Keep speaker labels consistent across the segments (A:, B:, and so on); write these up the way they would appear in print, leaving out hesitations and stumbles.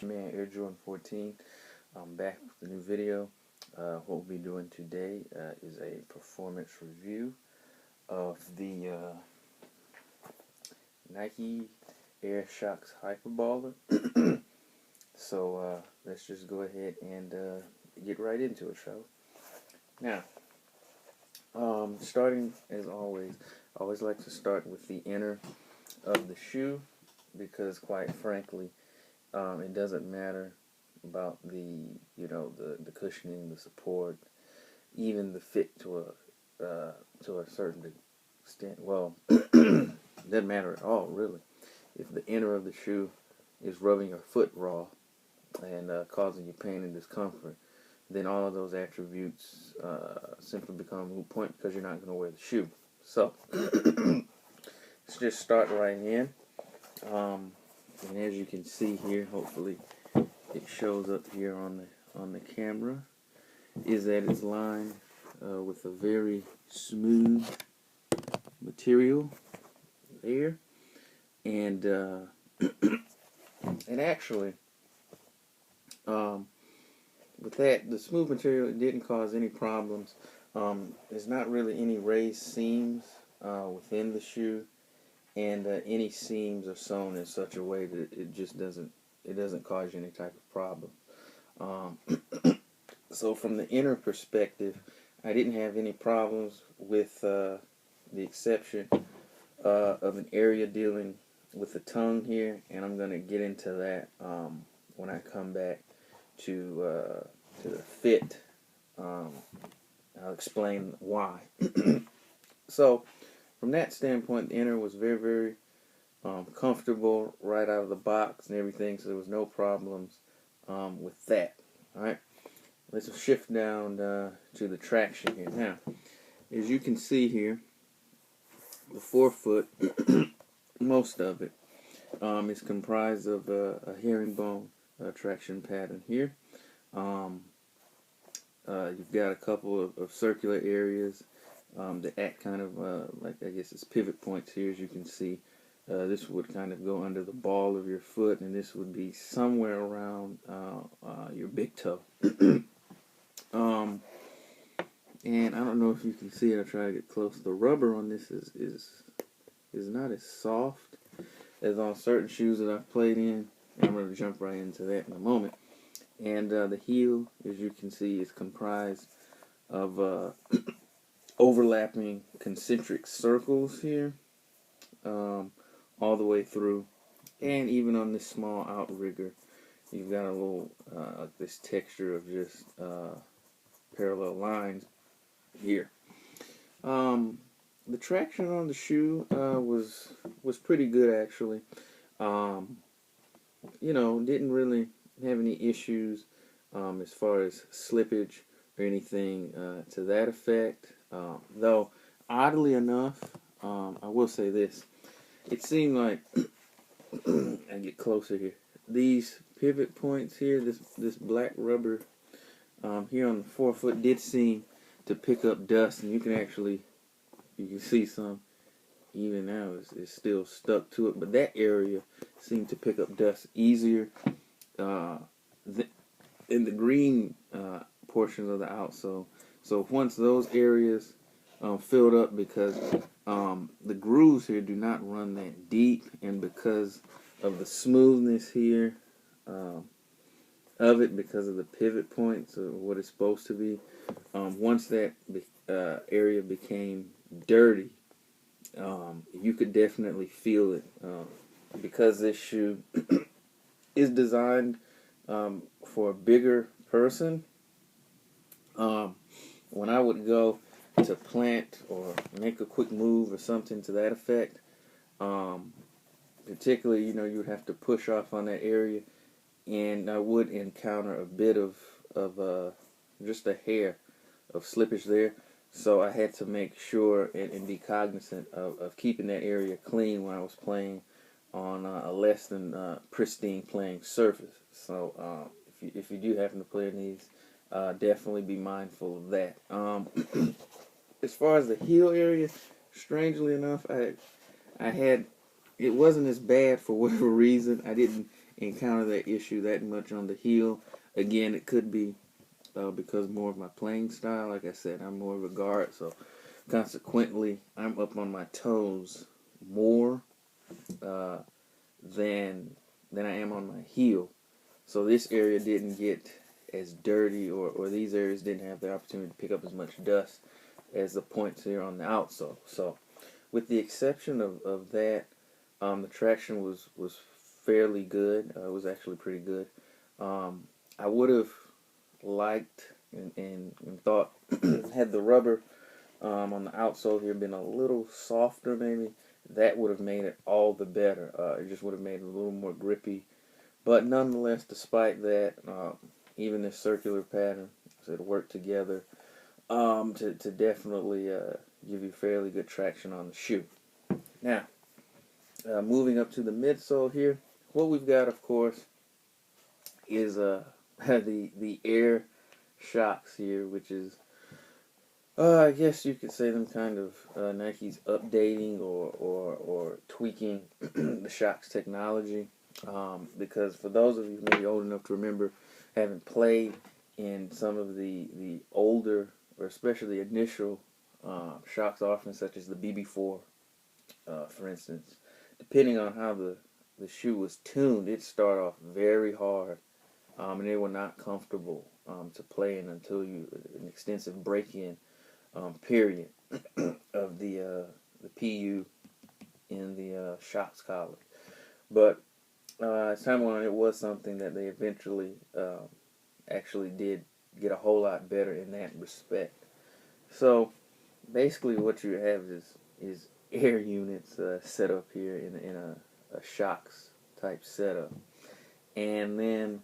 A: Man, Air Jordan 14. I'm back with a new video. What we'll be doing today is a performance review of the Nike Air Shox Hyperballer. So let's just go ahead and get right into it, shall we? Now, starting as always, I always like to start with the inner of the shoe because, quite frankly, it doesn't matter about the the cushioning, the support, even the fit to a certain extent. Well, it doesn't matter at all, really. If the inner of the shoe is rubbing your foot raw and causing you pain and discomfort, then all of those attributes simply become a moot point because you're not going to wear the shoe. So let's just start right in. And as you can see here, hopefully it shows up here on the camera, is that it's lined with a very smooth material there, and and actually with that, the smooth material, it didn't cause any problems. There's not really any raised seams within the shoe, and any seams are sewn in such a way that it just doesn't cause you any type of problem. So from the inner perspective, I didn't have any problems with the exception of an area dealing with the tongue here, and I'm going to get into that when I come back to the fit. I'll explain why. So from that standpoint, the inner was very, very comfortable right out of the box and everything, so there was no problems with that. Alright, let's shift down to the traction here. Now, as you can see here, the forefoot, most of it, is comprised of a herringbone traction pattern here. You've got a couple of circular areas that act kind of like, I guess it's pivot points here. As you can see, this would kind of go under the ball of your foot, and this would be somewhere around your big toe. And I don't know if you can see it. I'll try to get close. The rubber on this is not as soft as on certain shoes that I've played in, and I'm going to jump right into that in a moment. And the heel, as you can see, is comprised of overlapping concentric circles here, all the way through, and even on this small outrigger, you've got a little this texture of just parallel lines here. The traction on the shoe was pretty good, actually. Didn't really have any issues as far as slippage or anything to that effect. Though, oddly enough, I will say this. It seemed like, I get closer here, these pivot points here, this black rubber here on the forefoot did seem to pick up dust, and you can see some, even now it's still stuck to it, but that area seemed to pick up dust easier in the green portions of the outsole. So once those areas filled up, because the grooves here do not run that deep, and because of the smoothness here of it, because of the pivot points of what it's supposed to be, once that area became dirty, you could definitely feel it, because this shoe is designed for a bigger person. When I would go to plant or make a quick move or something to that effect, particularly, you would have to push off on that area, and I would encounter a bit of just a hair of slippage there. So I had to make sure and be cognizant of keeping that area clean when I was playing on a less than pristine playing surface. So if you do happen to play in these, definitely be mindful of that. As far as the heel area, strangely enough, it wasn't as bad for whatever reason. I didn't encounter that issue that much on the heel. Again, it could be because more of my playing style. Like I said, I'm more of a guard, so consequently, I'm up on my toes more uh, than I am on my heel. So this area didn't get as dirty, or these areas didn't have the opportunity to pick up as much dust as the points here on the outsole. So with the exception of that, the traction was fairly good. It was actually pretty good. I would have liked and thought had the rubber on the outsole here been a little softer, maybe that would have made it all the better. It just would have made it a little more grippy. But nonetheless, despite that, even this circular pattern, so it worked together to definitely give you fairly good traction on the shoe. Now, moving up to the midsole here, what we've got, of course, is the Air Shox here, which is, I guess you could say them kind of Nike's updating or tweaking the Shox technology. Because for those of you who may be old enough to remember having played in some of the older, or especially initial Shox offerings, such as the BB4, for instance, depending on how the shoe was tuned, it started off very hard, and they were not comfortable to play in until an extensive break-in period of the PU in the Shox collar. But as time went on, it was something that they eventually actually did get a whole lot better in that respect. So basically what you have is air units set up here in a Shox type setup. And then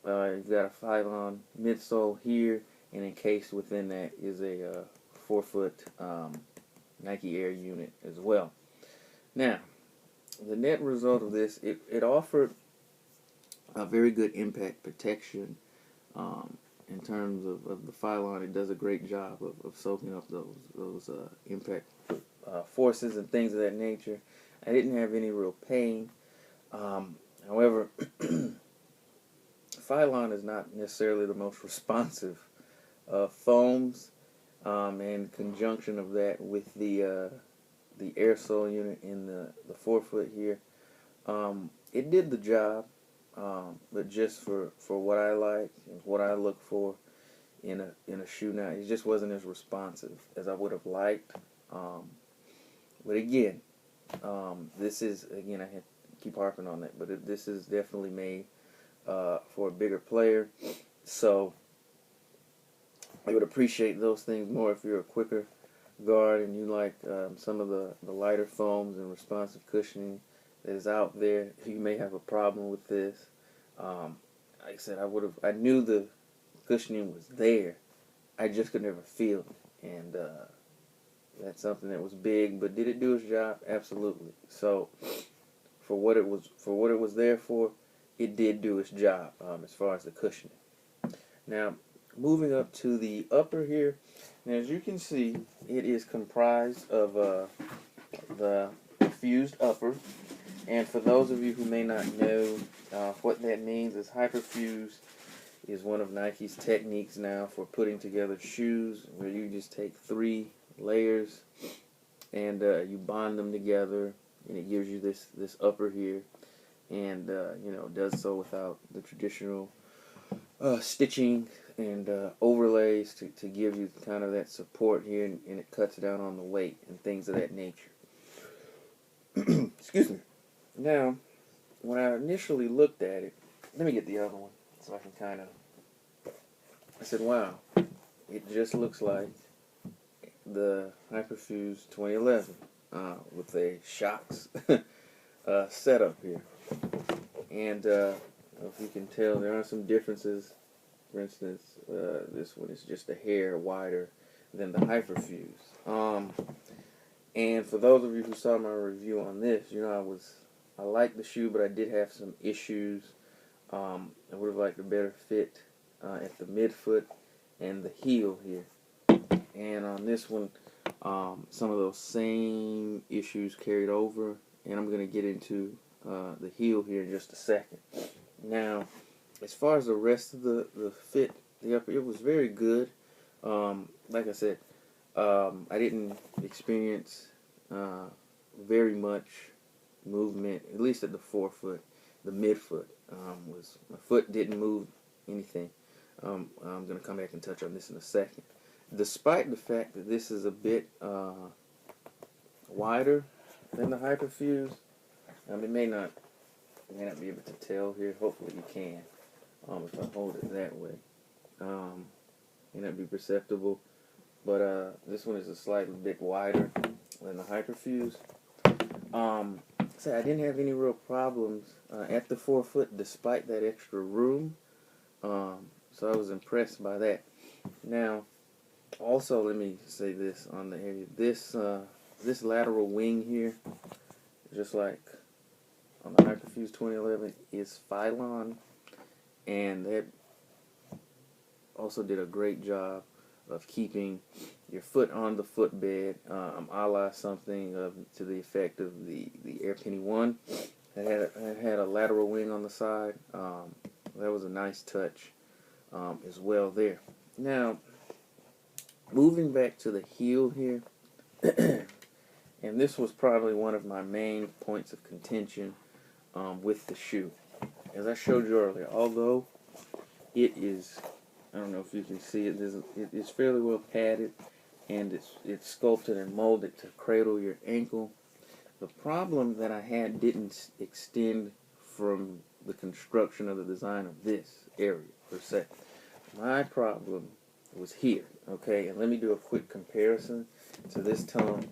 A: you've got a 5-on midsole here, and encased within that is a 4-foot Nike Air unit as well. Now, the net result of this, it offered a very good impact protection in terms of the Phylon. It does a great job of soaking up those impact forces and things of that nature. I didn't have any real pain. However, Phylon is not necessarily the most responsive foams, and in conjunction of that with the air sole unit in the 4-foot here, it did the job, but just for what I like and what I look for in a shoe now, it just wasn't as responsive as I would have liked. But again, this is, again, I have to keep harping on that, but this is definitely made for a bigger player, so I would appreciate those things more if you're a quicker guard and you like some of the lighter foams and responsive cushioning that is out there. You may have a problem with this. Like I said, I knew the cushioning was there, I just could never feel it, and that's something that was big. But did it do its job? Absolutely. So for what it was there for, it did do its job as far as the cushioning. Now, moving up to the upper here, now as you can see, it is comprised of the fused upper. And for those of you who may not know what that means, is Hyperfuse is one of Nike's techniques now for putting together shoes, where you just take 3 layers and you bond them together, and it gives you this upper here, and does so without the traditional stitching and overlays to give you kind of that support here, and it cuts down on the weight and things of that nature. Excuse me. Now, when I initially looked at it, let me get the other one so I can kind of, I said, wow, it just looks like the Hyperfuse 2011 with a Shox setup here. And if you can tell, there are some differences. For instance, this one is just a hair wider than the Hyperfuse. And for those of you who saw my review on this, I liked the shoe, but I did have some issues. I would have liked a better fit at the midfoot and the heel here. And on this one, some of those same issues carried over, and I'm going to get into the heel here in just a second. Now, as far as the rest of the fit, the upper, it was very good. Like I said, I didn't experience very much movement, at least at the forefoot. The midfoot was, my foot didn't move anything. I'm going to come back and touch on this in a second. Despite the fact that this is a bit wider than the Hyperfuse, you may not be able to tell here. Hopefully you can. If I hold it that way, may not be perceptible. But this one is a slightly bit wider than the Hyperfuse. So I didn't have any real problems at the forefoot despite that extra room. So I was impressed by that. Now, also let me say this on the area. This lateral wing here, just like on the Hyperfuse 2011, is Phylon, and that also did a great job of keeping your foot on the footbed, a la something to the effect of the Air Penny 1. It had a lateral wing on the side. That was a nice touch as well there. Now, moving back to the heel here, and this was probably one of my main points of contention with the shoe. As I showed you earlier, although it is, I don't know if you can see it, it's fairly well padded, and it's sculpted and molded to cradle your ankle. The problem that I had didn't extend from the construction of the design of this area, per se. My problem was here, okay? And let me do a quick comparison to this tongue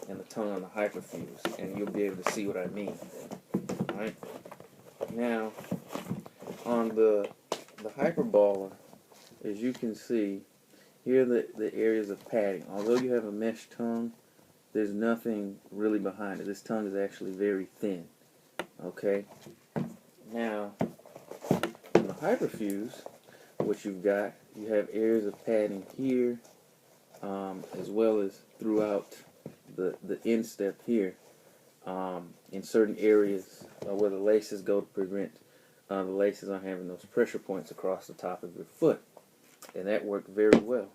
A: and the tongue on the Hyperfuse, and you'll be able to see what I mean. Alright? Now, on the Hyperballer, as you can see, here are the areas of padding. Although you have a mesh tongue, there's nothing really behind it. This tongue is actually very thin. Okay? Now, in the Hyperfuse, what you've got, you have areas of padding here, as well as throughout the instep here, in certain areas where the laces go to prevent the laces on having those pressure points across the top of your foot. And that worked very well.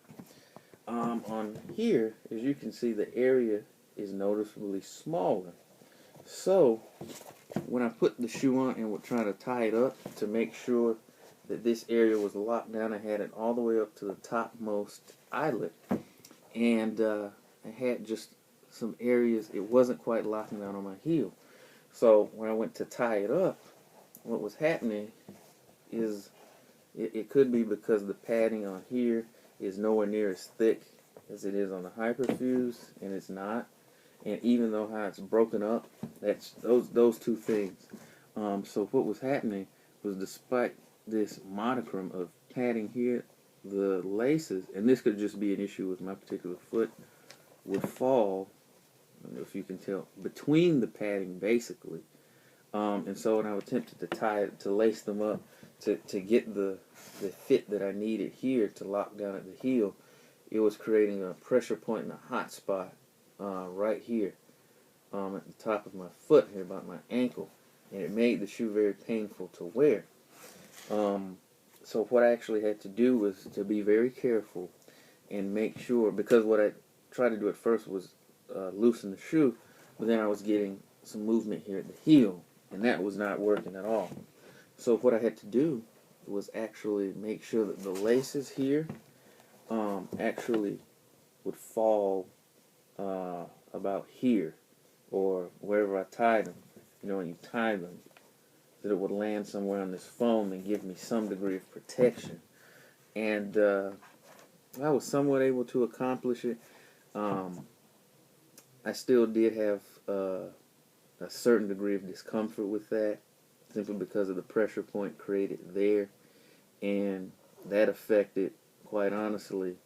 A: On here, as you can see, the area is noticeably smaller. So, when I put the shoe on and would try to tie it up to make sure that this area was locked down, I had it all the way up to the topmost eyelet. And I had just some areas, it wasn't quite locking down on my heel. So, when I went to tie it up, what was happening is it could be because the padding on here is nowhere near as thick as it is on the Hyperfuse, and it's not. And even though how it's broken up, that's those two things. So what was happening was, despite this modicum of padding here, the laces, and this could just be an issue with my particular foot, would fall, I don't know if you can tell, between the padding basically. And so when I attempted to tie it, to lace them up, to get the fit that I needed here to lock down at the heel, it was creating a pressure point and a hot spot right here at the top of my foot here, about my ankle, and it made the shoe very painful to wear. So what I actually had to do was to be very careful and make sure, because what I tried to do at first was loosen the shoe, but then I was getting some movement here at the heel, and that was not working at all. So what I had to do was actually make sure that the laces here actually would fall about here, or wherever I tied them. You know, when you tie them, that it would land somewhere on this foam and give me some degree of protection. And I was somewhat able to accomplish it. I still did have a certain degree of discomfort with that, simply because of the pressure point created there, and that affected, quite honestly,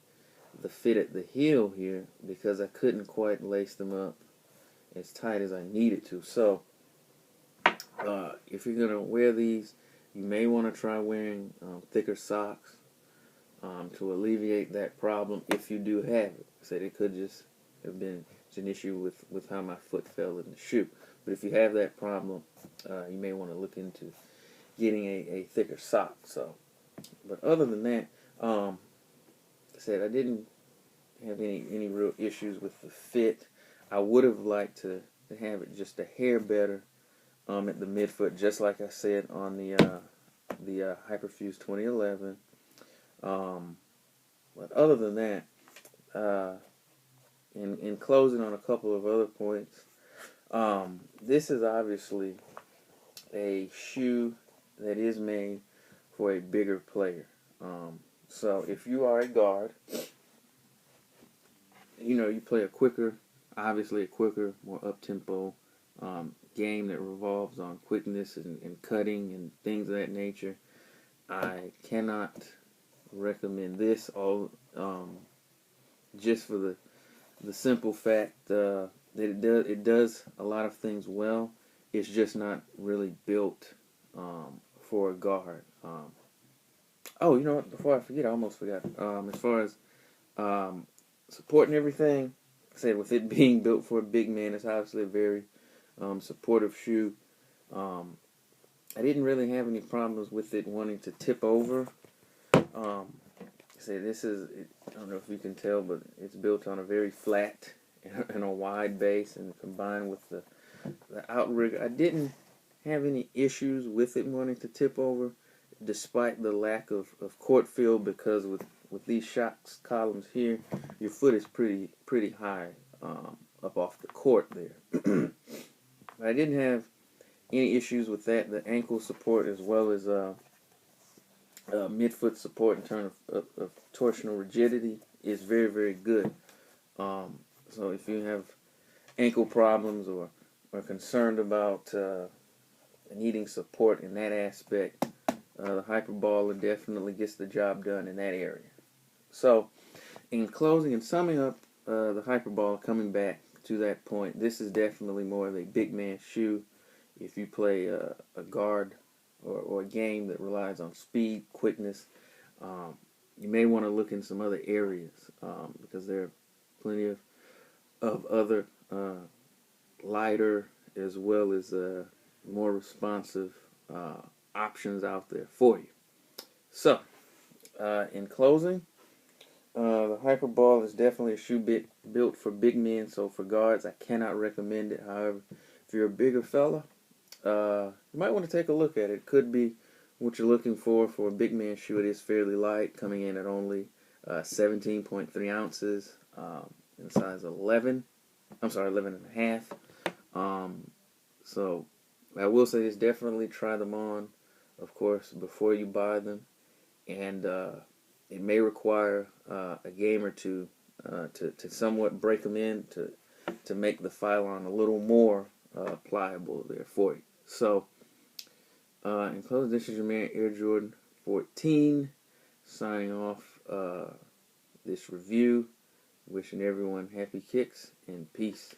A: the fit at the heel here, because I couldn't quite lace them up as tight as I needed to. So if you're going to wear these, you may want to try wearing thicker socks to alleviate that problem, if you do have it. I said it could just have been an issue with how my foot fell in the shoe. But if you have that problem, you may want to look into getting a thicker sock. So, but other than that, I said I didn't have any real issues with the fit. I would have liked to have it just a hair better at the midfoot, just like I said on the Hyperfuse 2011. But other than that, in closing on a couple of other points, this is obviously a shoe that is made for a bigger player. So if you are a guard, you play obviously a quicker, more up-tempo game that revolves on quickness and cutting and things of that nature, I cannot recommend this just for the simple fact that it does a lot of things well. It's just not really built for a guard. Oh, you know what? Before I forget, I almost forgot. As far as support and everything, I said with it being built for a big man, it's obviously a very supportive shoe. I didn't really have any problems with it wanting to tip over. Say this is, I don't know if you can tell, but it's built on a very flat and a wide base, and combined with the outrigger, I didn't have any issues with it wanting to tip over, despite the lack of court feel, because with these Shox columns here, your foot is pretty high up off the court there. But I didn't have any issues with that. The ankle support, as well as midfoot support in terms of torsional rigidity, is very, very good. So if you have ankle problems or are concerned about needing support in that aspect, the Hyperballer definitely gets the job done in that area. So, in closing and summing up the Hyperballer, coming back to that point, this is definitely more of a big man shoe. If you play a guard or a game that relies on speed, quickness, you may want to look in some other areas because there are plenty of other lighter as well as more responsive options out there for you. So, in closing, the Hyperball is definitely a shoe built for big men. So for guards, I cannot recommend it. However, if you're a bigger fella, you might want to take a look at it. It could be what you're looking for a big man shoe. It is fairly light, coming in at only 17.3 ounces in size 11. I'm sorry, 11 and a half. So I will say this: definitely try them on, of course, before you buy them, and it may require a game or two to somewhat break them in to make the Phylon a little more pliable there for you. So, in closing, this is your man Air Jordan 14 signing off this review. Wishing everyone happy kicks and peace.